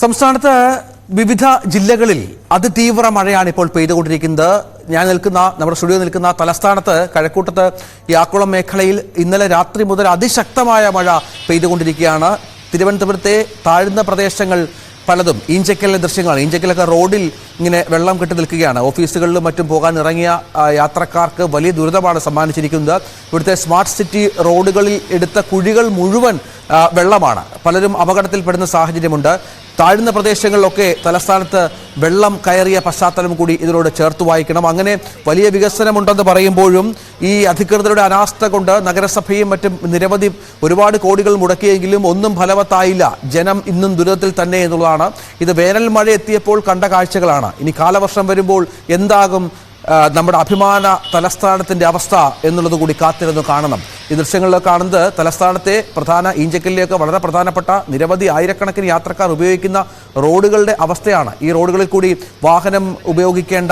സംസ്ഥാനത്ത് വിവിധ ജില്ലകളിൽ അതിതീവ്ര മഴയാണ് ഇപ്പോൾ പെയ്തുകൊണ്ടിരിക്കുന്നത്. നമ്മുടെ സ്റ്റുഡിയോ നിൽക്കുന്ന തലസ്ഥാനത്ത് കഴക്കൂട്ടത്ത് ഈ ആക്കുളം മേഖലയിൽ ഇന്നലെ രാത്രി മുതൽ അതിശക്തമായ മഴ പെയ്തുകൊണ്ടിരിക്കുകയാണ്. തിരുവനന്തപുരത്തെ താഴ്ന്ന പ്രദേശങ്ങൾ പലതും ഈഞ്ചക്കലിലെ ദൃശ്യങ്ങളാണ്. ഈഞ്ചക്കലൊക്കെ റോഡിൽ ഇങ്ങനെ വെള്ളം കെട്ടി നിൽക്കുകയാണ്. ഓഫീസുകളിലും മറ്റും പോകാൻ ഇറങ്ങിയ യാത്രക്കാർക്ക് വലിയ ദുരിതമാണ് സമ്മാനിച്ചിരിക്കുന്നത്. ഇവിടുത്തെ സ്മാർട്ട് സിറ്റി റോഡുകളിൽ എടുത്ത കുഴികൾ മുഴുവൻ വെള്ളമാണ്. പലരും അപകടത്തിൽപ്പെടുന്ന സാഹചര്യമുണ്ട്. താഴ്ന്ന പ്രദേശങ്ങളിലൊക്കെ തലസ്ഥാനത്ത് വെള്ളം കയറിയ പശ്ചാത്തലം കൂടി ഇതിനോട് ചേർത്ത് വായിക്കണം. അങ്ങനെ വലിയ വികസനമുണ്ടെന്ന് പറയുമ്പോഴും ഈ അധികൃതരുടെ അനാസ്ഥ കൊണ്ട് നഗരസഭയും മറ്റും ഒരുപാട് കോടികൾ മുടക്കിയെങ്കിലും ഒന്നും ഫലവത്തായില്ല. ജനം ഇന്നും ദുരിതത്തിൽ തന്നെ എന്നുള്ളതാണ്. ഇത് വേനൽ മഴ എത്തിയപ്പോൾ കണ്ട കാഴ്ചകളാണ്. ഇനി കാലവർഷം വരുമ്പോൾ എന്താകും നമ്മുടെ അഭിമാന തലസ്ഥാനത്തിന്റെ അവസ്ഥ എന്നുള്ളത് കൂടി കാത്തിരുന്ന് കാണണം. ഈ ദൃശ്യങ്ങളിലൊക്കെ കാണുന്നത് തലസ്ഥാനത്തെ പ്രധാന ഈഞ്ചക്കലിലേക്ക് വളരെ പ്രധാനപ്പെട്ട നിരവധി ആയിരക്കണക്കിന് യാത്രക്കാർ ഉപയോഗിക്കുന്ന റോഡുകളുടെ അവസ്ഥയാണ്. ഈ റോഡുകളിൽ കൂടി വാഹനം ഉപയോഗിക്കേണ്ട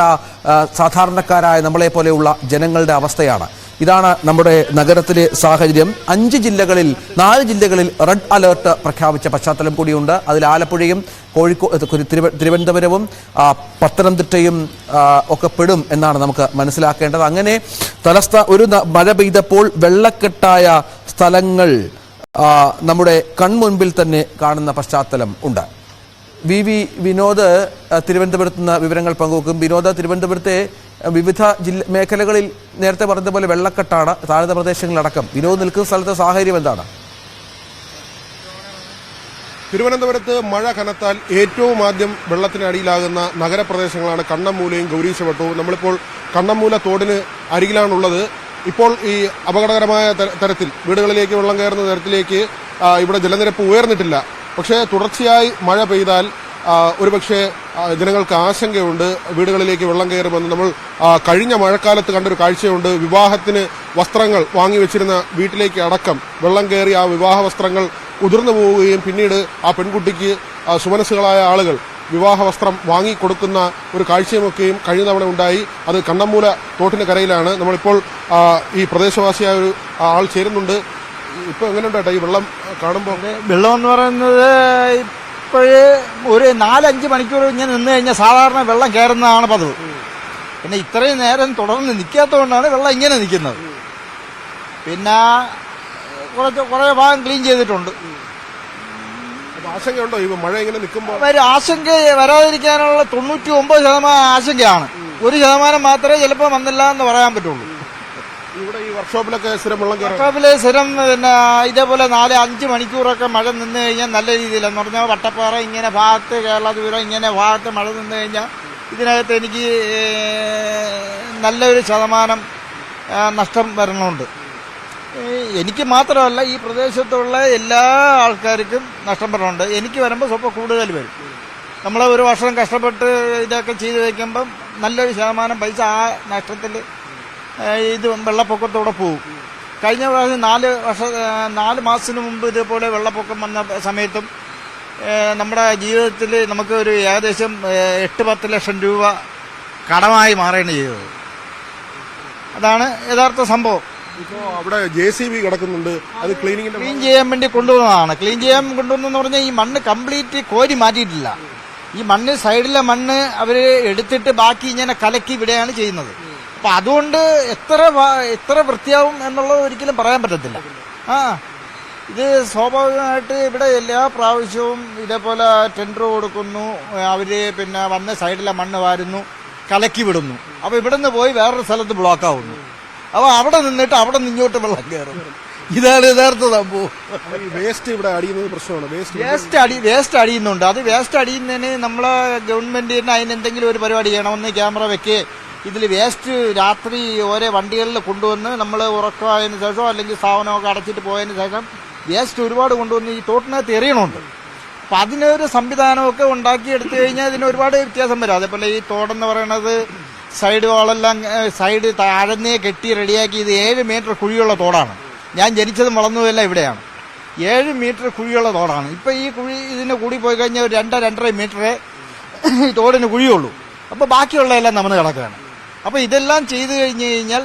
സാധാരണക്കാരായ നമ്മളെ പോലെയുള്ള ജനങ്ങളുടെ അവസ്ഥയാണ്. ഇതാണ് നമ്മുടെ നഗരത്തിലെ സാഹചര്യം. 4 ജില്ലകളിൽ റെഡ് അലേർട്ട് പ്രഖ്യാപിച്ച പശ്ചാത്തലം കൂടിയുണ്ട്. അതിൽ ആലപ്പുഴയും തിരുവനന്തപുരവും പത്തനംതിട്ടയും ഒക്കെ പെടും എന്നാണ് നമുക്ക് മനസ്സിലാക്കേണ്ടത്. അങ്ങനെ ഒരു മഴ പെയ്തപ്പോൾ വെള്ളക്കെട്ടായ സ്ഥലങ്ങൾ നമ്മുടെ കൺമുൻപിൽ തന്നെ കാണുന്ന പശ്ചാത്തലം ഉണ്ട്. വിനോദ് തിരുവനന്തപുരത്ത് നിന്ന് വിവരങ്ങൾ പങ്കുവെക്കും. വിനോദ്, തിരുവനന്തപുരത്തെ വിവിധ മേഖലകളിൽ നേരത്തെ പറഞ്ഞതുപോലെ വെള്ളക്കെട്ടാണ്, താഴ്ന്ന പ്രദേശങ്ങളിലടക്കം. വിനോദ് നിൽക്കുന്ന സ്ഥലത്തെ സാഹചര്യം എന്താണ്? തിരുവനന്തപുരത്ത് മഴ കനത്താൽ ഏറ്റവും ആദ്യം വെള്ളത്തിനടിയിലാകുന്ന നഗരപ്രദേശങ്ങളാണ് കണ്ണമ്മൂലയും ഗൗരീശവട്ടവും. നമ്മളിപ്പോൾ കണ്ണമ്മൂല തോടിന് അരികിലാണുള്ളത്. ഇപ്പോൾ ഈ അപകടകരമായ തരത്തിൽ വീടുകളിലേക്ക് വെള്ളം കയറുന്ന തരത്തിലേക്ക് ഇവിടെ ജലനിരപ്പ് ഉയർന്നിട്ടില്ല. പക്ഷേ തുടർച്ചയായി മഴ പെയ്താൽ ഒരുപക്ഷെ ജനങ്ങൾക്ക് ആശങ്കയുണ്ട്, വീടുകളിലേക്ക് വെള്ളം കയറുമെന്ന്. നമ്മൾ കഴിഞ്ഞ മഴക്കാലത്ത് കണ്ടൊരു കാഴ്ചയുണ്ട്. വിവാഹത്തിന് വസ്ത്രങ്ങൾ വാങ്ങിവെച്ചിരുന്ന വീട്ടിലേക്ക് അടക്കം വെള്ളം കയറി ആ വിവാഹ വസ്ത്രങ്ങൾ ഉതിർന്നു പോവുകയും പിന്നീട് ആ പെൺകുട്ടിക്ക് സുമനസ്സുകളായ ആളുകൾ വിവാഹ വസ്ത്രം വാങ്ങിക്കൊടുക്കുന്ന ഒരു കാഴ്ചയുമൊക്കെയും കഴിഞ്ഞ തവണ ഉണ്ടായി. അത് കണ്ണമ്മൂല തോട്ടിന് കരയിലാണ്. നമ്മളിപ്പോൾ ഈ പ്രദേശവാസിയായ ഒരു ആൾ ചേരുന്നുണ്ട്. ഇപ്പൊ എങ്ങനെയുണ്ടാ ഈ വെള്ളം കാണുമ്പോൾ? വെള്ളം എന്ന് പറയുന്നത് ഇപ്പോഴേ ഒരു 4-5 മണിക്കൂർ ഇങ്ങനെ നിന്ന് കഴിഞ്ഞാൽ സാധാരണ വെള്ളം കയറുന്നതാണ് പതിവ്. പിന്നെ ഇത്രയും നേരം തുടർന്ന് നിൽക്കാത്തതുകൊണ്ടാണ് വെള്ളം ഇങ്ങനെ നിൽക്കുന്നത്. പിന്നെ കുറേ ഭാഗം ക്ലീൻ ചെയ്തിട്ടുണ്ട്. ആശങ്കയുണ്ടോ ഈ മഴ ഇങ്ങനെ നിൽക്കുമ്പോൾ? ആശങ്ക വരാതിരിക്കാനുള്ള 99% ആശങ്കയാണ്. 1% മാത്രമേ ചിലപ്പോൾ വന്നില്ല എന്ന് പറയാൻ പറ്റുള്ളൂ. ഇവിടെ ഈ വർക്ക്ഷോപ്പിലൊക്കെ സ്ഥിരം വെള്ളം കയറും. വർക്ക്ഷോപ്പില് സ്ഥിരം പിന്നെ ഇതേപോലെ 4-5 മണിക്കൂറൊക്കെ മഴ നിന്ന് കഴിഞ്ഞാൽ നല്ല രീതിയിൽ എന്ന് പറഞ്ഞാൽ വട്ടപ്പാറ ഇങ്ങനെ ഭാഗത്ത് കേരള ദൂരം ഇങ്ങനെ ഭാഗത്ത് മഴ നിന്ന് കഴിഞ്ഞാൽ ഇതിനകത്ത് എനിക്ക് നല്ലൊരു ശതമാനം നഷ്ടം വരണമുണ്ട്. എനിക്ക് മാത്രമല്ല ഈ പ്രദേശത്തുള്ള എല്ലാ ആൾക്കാർക്കും നഷ്ടം വരണമുണ്ട്. എനിക്ക് വരുമ്പോൾ സ്വപ്പം കൂടുതൽ വരും. നമ്മൾ ഒരു വർഷം കഷ്ടപ്പെട്ട് ഇതൊക്കെ ചെയ്ത് വയ്ക്കുമ്പം നല്ലൊരു ശതമാനം പൈസ ആ നഷ്ടത്തിൽ ഇത് വെള്ളപ്പൊക്കത്തോടെ പോകും. കഴിഞ്ഞ പ്രാവശ്യം 4 മാസത്തിന് മുമ്പ് ഇതേപോലെ വെള്ളപ്പൊക്കം വന്ന സമയത്തും നമ്മുടെ ജീവിതത്തിൽ നമുക്ക് ഒരു ഏകദേശം 8-10 ലക്ഷം രൂപ കടമായി മാറുകയാണ് ചെയ്തത്. അതാണ് യഥാർത്ഥ സംഭവം. ഇപ്പോൾ അവിടെ JCB കിടക്കുന്നുണ്ട്. അത് ക്ലീൻ ചെയ്യാൻ വേണ്ടി കൊണ്ടുവന്നതാണ്. ക്ലീൻ ചെയ്യാൻ കൊണ്ടുവന്നെന്ന് പറഞ്ഞാൽ ഈ മണ്ണ് കംപ്ലീറ്റ് കോരി മാറ്റിയിട്ടില്ല. ഈ മണ്ണ് സൈഡിലെ മണ്ണ് അവർ എടുത്തിട്ട് ബാക്കി ഇങ്ങനെ കലക്കി ഇവിടെയാണ് ചെയ്യുന്നത്. അപ്പൊ അതുകൊണ്ട് എത്ര വൃത്തിയാവും എന്നുള്ളത് ഒരിക്കലും പറയാൻ പറ്റത്തില്ല. ഇത് സ്വാഭാവികമായിട്ട് ഇവിടെ എല്ലാ പ്രാവശ്യവും ഇതേപോലെ ടെൻഡർ കൊടുക്കുന്നു, അവര് പിന്നെ വന്ന് സൈഡിലെ മണ്ണ് വാരുന്നു, കലക്കി വിടുന്നു. അപ്പൊ ഇവിടെ നിന്ന് പോയി വേറൊരു സ്ഥലത്ത് ബ്ലോക്ക് ആവുന്നു. അപ്പൊ അവിടെ നിന്നിട്ട് അവിടെ നിന്നോട്ട് വെള്ളം കയറും. ഇതാണ് യഥാർത്ഥ സംഭവം. വേസ്റ്റ് ഇവിടെ അടിയുന്നത് പ്രശ്നമാണ്. വേസ്റ്റ് അടിയുന്നുണ്ട്. അത് വേസ്റ്റ് അടിയുന്നതിന് നമ്മളെ ഗവൺമെന്റിന് അതിനെന്തെങ്കിലും ഒരു പരിപാടി ചെയ്യണം. ഒന്ന് ക്യാമറ വെക്കേ, ഇതിൽ വേസ്റ്റ് രാത്രി ഓരോ വണ്ടികളിൽ കൊണ്ടുവന്ന് നമ്മൾ ഉറക്കമായതിനു ശേഷം അല്ലെങ്കിൽ സ്ഥാപനമൊക്കെ അടച്ചിട്ട് പോയതിനു ശേഷം വേസ്റ്റ് ഒരുപാട് കൊണ്ടുവന്ന് ഈ തോട്ടിനകത്ത് എറിയണമുണ്ട്. അപ്പം അതിനൊരു സംവിധാനമൊക്കെ ഉണ്ടാക്കി എടുത്തു കഴിഞ്ഞാൽ ഇതിന് ഒരുപാട് വ്യത്യാസം വരും. അതേപോലെ ഈ തോടെന്ന് പറയണത് സൈഡ് വാളെല്ലാം സൈഡ് താഴന്നേ കെട്ടി റെഡിയാക്കി. ഇത് 7 മീറ്റർ കുഴിയുള്ള തോടാണ്. ഞാൻ ജനിച്ചതും വളർന്നതെല്ലാം ഇവിടെയാണ്. 7 മീറ്റർ കുഴിയുള്ള തോടാണ്. ഇപ്പം ഈ കുഴി ഇതിന് കൂടി പോയി കഴിഞ്ഞാൽ ഒരു 2-2.5 മീറ്ററേ ഈ തോടിന് കുഴിയുള്ളൂ. അപ്പോൾ ബാക്കിയുള്ളതെല്ലാം നമ്മൾ കിടക്കുകയാണ്. അപ്പോൾ ഇതെല്ലാം ചെയ്തു കഴിഞ്ഞു കഴിഞ്ഞാൽ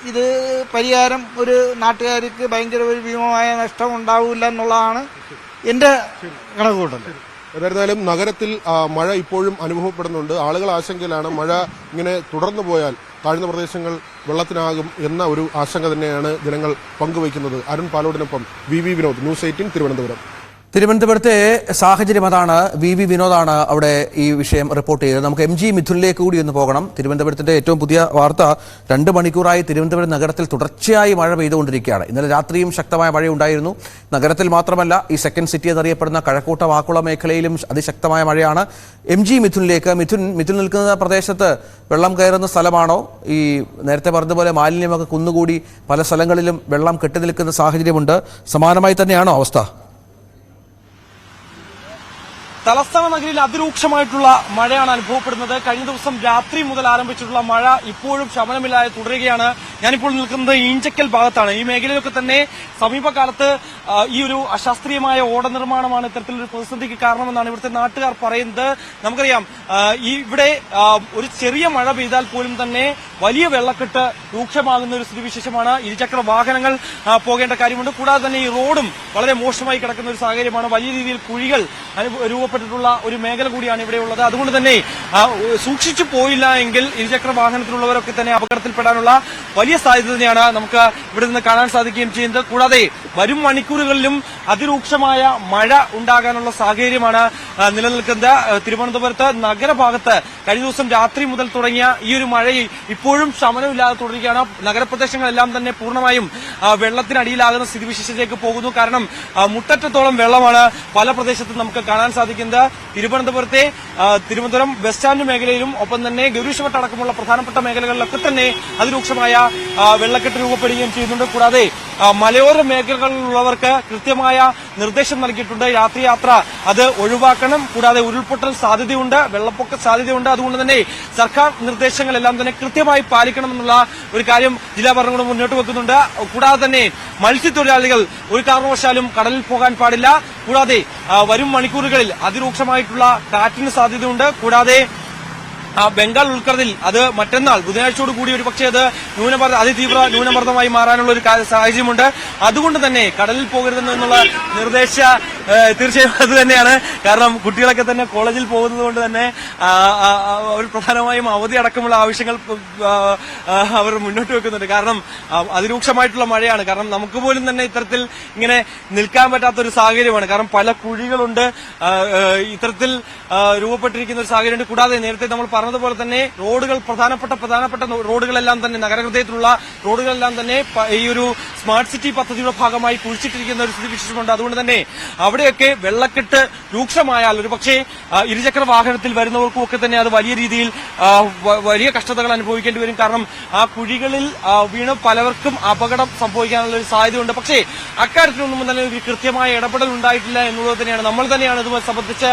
ഇത് പരിഹാരം ഒരു നാട്ടുകാർക്ക് ഭയങ്കര ഒരു ഭീമമായ നഷ്ടം ഉണ്ടാവില്ല എന്നുള്ളതാണ് എൻ്റെ കണക്കുകൂട്ടൽ. എന്നിരുന്നാലും നഗരത്തിൽ മഴ ഇപ്പോഴും അനുഭവപ്പെടുന്നുണ്ട്. ആളുകൾ ആശങ്കയിലാണ്. മഴ ഇങ്ങനെ തുടർന്നു പോയാൽ താഴ്ന്ന പ്രദേശങ്ങൾ വെള്ളത്തിനാകും എന്ന ഒരു ആശങ്ക തന്നെയാണ് ജനങ്ങൾ പങ്കുവയ്ക്കുന്നത്. അരുൺ പാലോടിനൊപ്പം വി വിനോദ്, ന്യൂസ് 18 തിരുവനന്തപുരം. തിരുവനന്തപുരത്തെ സാഹചര്യം അതാണ്. വി വിനോദാണ് അവിടെ ഈ വിഷയം റിപ്പോർട്ട് ചെയ്തത്. നമുക്ക് MG മിഥുനിലേക്ക് കൂടി ഒന്ന് പോകണം. തിരുവനന്തപുരത്തിന്റെ ഏറ്റവും പുതിയ വാർത്ത, 2 മണിക്കൂറായി തിരുവനന്തപുരം നഗരത്തിൽ തുടർച്ചയായി മഴ പെയ്തുകൊണ്ടിരിക്കുകയാണ്. ഇന്നലെ രാത്രിയും ശക്തമായ മഴയുണ്ടായിരുന്നു. നഗരത്തിൽ മാത്രമല്ല, ഈ സെക്കൻഡ് സിറ്റി എന്നറിയപ്പെടുന്ന കഴക്കൂട്ടം ആക്കുളം മേഖലയിലും അതിശക്തമായ മഴയാണ്. MG മിഥുനിലേക്ക്. മിഥുൻ നിൽക്കുന്ന പ്രദേശത്ത് വെള്ളം കയറുന്ന സ്ഥലമാണോ? ഈ നേരത്തെ പറഞ്ഞതുപോലെ മാലിന്യമൊക്കെ കുന്നുകൂടി പല സ്ഥലങ്ങളിലും വെള്ളം കെട്ടി നിൽക്കുന്ന സാഹചര്യമുണ്ട്. സമാനമായി തന്നെയാണോ അവസ്ഥ? തലസ്ഥാന നഗരിയിൽ അതിരൂക്ഷമായിട്ടുള്ള മഴയാണ് അനുഭവപ്പെടുന്നത്. കഴിഞ്ഞ ദിവസം രാത്രി മുതൽ ആരംഭിച്ചിട്ടുള്ള മഴ ഇപ്പോഴും ശമനമില്ലാതെ തുടരുകയാണ്. ഞാനിപ്പോൾ നിൽക്കുന്നത് ഈഞ്ചക്കൽ ഭാഗത്താണ്. ഈ മേഖലയിലൊക്കെ തന്നെ സമീപകാലത്ത് ഈ ഒരു അശാസ്ത്രീയമായ ഓട നിർമ്മാണമാണ് ഇത്തരത്തിലൊരു പ്രതിസന്ധിക്ക് കാരണമെന്നാണ് ഇവിടുത്തെ നാട്ടുകാർ പറയുന്നത്. നമുക്കറിയാം, ഇവിടെ ഒരു ചെറിയ മഴ പെയ്താൽ പോലും തന്നെ വലിയ വെള്ളക്കെട്ട് രൂക്ഷമാകുന്ന ഒരു സ്ഥിതിവിശേഷമാണ്. ഇരുചക്ര വാഹനങ്ങൾ പോകേണ്ട കാര്യമുണ്ട്. കൂടാതെ തന്നെ ഈ റോഡും വളരെ മോശമായി കിടക്കുന്ന ഒരു സാഹചര്യമാണ്. വലിയ രീതിയിൽ കുഴികൾ രൂപപ്പെട്ടിട്ടുള്ള ഒരു മേഖല കൂടിയാണ് ഇവിടെയുള്ളത്. അതുകൊണ്ട് തന്നെ സൂക്ഷിച്ചു പോയില്ല എങ്കിൽ ഇരുചക്ര വാഹനത്തിലുള്ളവരൊക്കെ തന്നെ അപകടത്തിൽപ്പെടാനുള്ള വലിയ സാധ്യത തന്നെയാണ് നമുക്ക് ഇവിടെ നിന്ന് കാണാൻ സാധിക്കുകയും ചെയ്യുന്നത്. കൂടാതെ വരും മണിക്കൂറുകളിലും അതിരൂക്ഷമായ മഴ ഉണ്ടാകാനുള്ള സാഹചര്യമാണ് നിലനിൽക്കുന്നത്. തിരുവനന്തപുരത്ത് നഗരഭാഗത്ത് കഴിഞ്ഞ ദിവസം രാത്രി മുതൽ തുടങ്ങിയ ഈ ഒരു മഴ ഇപ്പോഴും ശമനമില്ലാതെ തുടരുകയാണ്. നഗരപ്രദേശങ്ങളെല്ലാം തന്നെ പൂർണ്ണമായും വെള്ളത്തിനടിയിലാകുന്ന സ്ഥിതിവിശേഷത്തിലേക്ക് പോകുന്നു. കാരണം മുട്ടറ്റത്തോളം വെള്ളമാണ് പല പ്രദേശത്തും നമുക്ക് കാണാൻ സാധിക്കുന്നത്. തിരുവനന്തപുരം ബസ് സ്റ്റാൻഡ് മേഖലയിലും ഒപ്പം തന്നെ ഗൗരീശ്വരട്ട് അടക്കമുള്ള പ്രധാനപ്പെട്ട മേഖലകളിലൊക്കെ തന്നെ അതിരൂക്ഷമായ വെള്ളക്കെട്ട് രൂപപ്പെടുകയും ചെയ്യുന്നുണ്ട്. കൂടാതെ മലയോര മേഖലകളിലുള്ളവർക്ക് കൃത്യമായ നിർദ്ദേശം നൽകിയിട്ടുണ്ട്. രാത്രിയാത്ര അത് ഒഴിവാക്കണം. കൂടാതെ ഉരുൾപൊട്ടൽ സാധ്യതയുണ്ട്, വെള്ളപ്പൊക്ക സാധ്യതയുണ്ട്. അതുകൊണ്ട് തന്നെ സർക്കാർ നിർദ്ദേശങ്ങളെല്ലാം തന്നെ കൃത്യമായി പാലിക്കണമെന്നുള്ള ഒരു കാര്യം ജില്ലാ ഭരണകൂടം മുന്നോട്ട് വെക്കുന്നുണ്ട്. കൂടാതെ തന്നെ മത്സ്യത്തൊഴിലാളികൾ ഒരു കാരണവശാലും കടലിൽ പോകാൻ പാടില്ല. കൂടാതെ വരും മണിക്കൂറുകളിൽ അതിരൂക്ഷമായിട്ടുള്ള കാറ്റിന് സാധ്യതയുണ്ട്. കൂടാതെ ബംഗാൾ ഉൾക്കടലിൽ അത് മറ്റന്നാൾ ബുധനാഴ്ചയോട് കൂടി ഒരു പക്ഷേ അത് അതിതീവ്ര ന്യൂനമർദ്ദമായി മാറാനുള്ള ഒരു സാഹചര്യമുണ്ട്. അതുകൊണ്ട് തന്നെ കടലിൽ പോകരുതെന്നുള്ള തീർച്ചയായും അത് തന്നെയാണ്. കാരണം കുട്ടികളൊക്കെ തന്നെ കോളേജിൽ പോകുന്നത് കൊണ്ട് തന്നെ അവർ പ്രധാനമായും അവധി അടക്കമുള്ള ആവശ്യങ്ങൾ അവർ മുന്നോട്ട് വെക്കുന്നുണ്ട്. കാരണം അതിരൂക്ഷമായിട്ടുള്ള മഴയാണ്. കാരണം നമുക്ക് പോലും തന്നെ ഇത്തരത്തിൽ ഇങ്ങനെ നിൽക്കാൻ പറ്റാത്ത ഒരു സാഹചര്യമാണ്. കാരണം പല കുഴികളുണ്ട്, ഇത്തരത്തിൽ രൂപപ്പെട്ടിരിക്കുന്ന ഒരു സാഹചര്യമുണ്ട്. കൂടാതെ നേരത്തെ നമ്മൾ പറഞ്ഞതുപോലെ തന്നെ റോഡുകൾ പ്രധാനപ്പെട്ട റോഡുകളെല്ലാം തന്നെ നഗരഹൃദയത്തിലുള്ള റോഡുകളെല്ലാം തന്നെ ഈ ഒരു സ്മാർട്ട് സിറ്റി പദ്ധതിയുടെ ഭാഗമായി കുഴിച്ചിട്ടിരിക്കുന്ന ഒരു സ്ഥിതിവിശേഷമുണ്ട്. അതുകൊണ്ട് തന്നെ അവിടെയൊക്കെ വെള്ളക്കെട്ട് രൂക്ഷമായാൽ ഒരു പക്ഷേ ഇരുചക്ര വാഹനത്തിൽ വരുന്നവർക്കും ഒക്കെ തന്നെ അത് വലിയ രീതിയിൽ വലിയ കഷ്ടതകൾ അനുഭവിക്കേണ്ടി വരും. കാരണം ആ കുഴികളിൽ വീണ് പലവർക്കും അപകടം സംഭവിക്കാനുള്ള ഒരു സാധ്യതയുണ്ട്. പക്ഷേ അക്കാര്യത്തിലൊന്നും തന്നെ ഒരു കൃത്യമായ ഇടപെടൽ ഉണ്ടായിട്ടില്ല എന്നുള്ളത് തന്നെയാണ്. നമ്മൾ തന്നെയാണ് ഇതുമായി സംബന്ധിച്ച്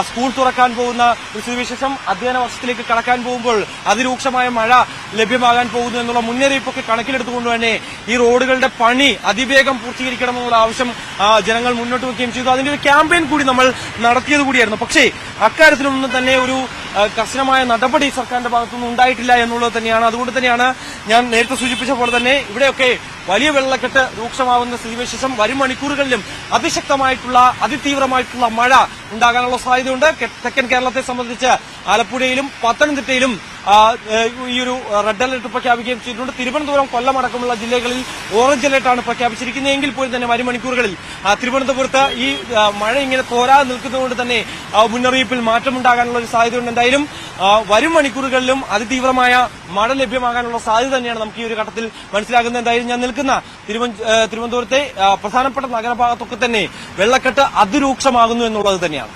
സ്കൂൾ തുറക്കാൻ പോകുന്ന ഒരു സ്ഥിതിവിശേഷം, അധ്യയന വർഷത്തിലേക്ക് കടക്കാൻ പോകുമ്പോൾ അതിരൂക്ഷമായ മഴ ലഭ്യമാകാൻ പോകുന്നു എന്നുള്ള മുന്നറിയിപ്പൊക്കെ കണക്കിലെടുത്തുകൊണ്ട് തന്നെ ഈ റോഡുകളുടെ പണി അതിവേഗം പൂർത്തീകരിക്കണമെന്നുള്ള ആവശ്യം ജനങ്ങൾ മുന്നോട്ട് വെക്കുകയും ചെയ്തു. അതിന്റെ ഒരു ക്യാമ്പയിൻ കൂടി നമ്മൾ നടത്തിയത് കൂടിയായിരുന്നു. പക്ഷേ അക്കാര്യത്തിലൊന്നും തന്നെ ഒരു കർശനമായ നടപടി സർക്കാരിന്റെ ഭാഗത്തുനിന്ന് ഉണ്ടായിട്ടില്ല എന്നുള്ളത് തന്നെയാണ്. അതുകൊണ്ട് തന്നെയാണ് ഞാൻ നേരത്തെ സൂചിപ്പിച്ച പോലെ തന്നെ ഇവിടെയൊക്കെ വലിയ വെള്ളക്കെട്ട് രൂക്ഷമാവുന്ന സ്ഥിതിവിശേഷം വരും മണിക്കൂറുകളിലും അതിശക്തമായിട്ടുള്ള അതിതീവ്രമായിട്ടുള്ള മഴ ഉണ്ടാകാനുള്ള സാധ്യതയുണ്ട്. തെക്കൻ കേരളത്തെ സംബന്ധിച്ച് ആലപ്പുഴയിലും പത്തനംതിട്ടയിലും ഈ ഒരു റെഡ് അലർട്ട് പ്രഖ്യാപിക്കുകയും ചെയ്തിട്ടുണ്ട്. തിരുവനന്തപുരം, കൊല്ലം അടക്കമുള്ള ജില്ലകളിൽ ഓറഞ്ച് അലർട്ടാണ് പ്രഖ്യാപിച്ചിരിക്കുന്നതെങ്കിൽ പോലും തന്നെ വരും മണിക്കൂറുകളിൽ തിരുവനന്തപുരത്ത് ഈ മഴ ഇങ്ങനെ തോരാതെ നിൽക്കുന്നതുകൊണ്ട് തന്നെ മുന്നറിയിപ്പിൽ മാറ്റമുണ്ടാകാനുള്ള ഒരു സാധ്യതയുണ്ട്. എന്തായാലും വരും മണിക്കൂറുകളിലും അതിതീവ്രമായ മഴ ലഭ്യമാകാനുള്ള സാധ്യത തന്നെയാണ് നമുക്ക് ഈ ഒരു ഘട്ടത്തിൽ മനസ്സിലാക്കുന്നത്. എന്തായാലും ഞാൻ നിൽക്കുന്ന തിരുവനന്തപുരത്തെ പ്രധാനപ്പെട്ട നഗരഭാഗത്തൊക്കെ തന്നെ വെള്ളക്കെട്ട് അതിരൂക്ഷമാകുന്നു എന്നുള്ളത് തന്നെയാണ്.